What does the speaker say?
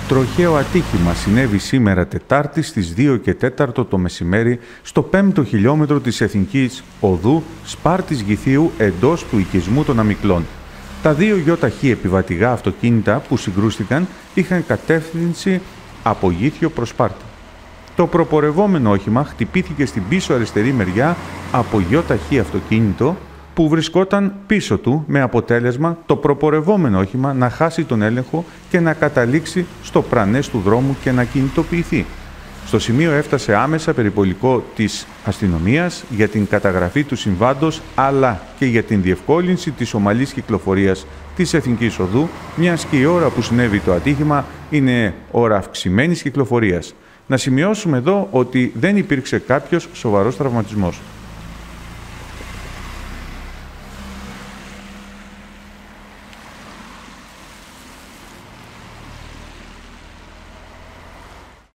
Τροχαίο ατύχημα συνέβη σήμερα Τετάρτη στις 2 και 4 το μεσημέρι στο 5ο χιλιόμετρο της Εθνικής Οδού Σπάρτης Γηθίου εντός του οικισμού των Αμικλών. Τα δύο ΙΧ επιβατηγά αυτοκίνητα που συγκρούστηκαν είχαν κατεύθυνση από Γήθιο προς Σπάρτη. Το προπορευόμενο όχημα χτυπήθηκε στην πίσω αριστερή μεριά από ΙΧ αυτοκίνητο που βρισκόταν πίσω του, με αποτέλεσμα το προπορευόμενο όχημα να χάσει τον έλεγχο και να καταλήξει στο πρανές του δρόμου και να κινητοποιηθεί. Στο σημείο έφτασε άμεσα περιπολικό της αστυνομίας για την καταγραφή του συμβάντος αλλά και για την διευκόλυνση της ομαλής κυκλοφορίας της Εθνικής Οδού, μιας και η ώρα που συνέβη το ατύχημα είναι ώρα αυξημένης κυκλοφορίας. Να σημειώσουμε εδώ ότι δεν υπήρξε κάποιος σοβαρός τραυματισμός.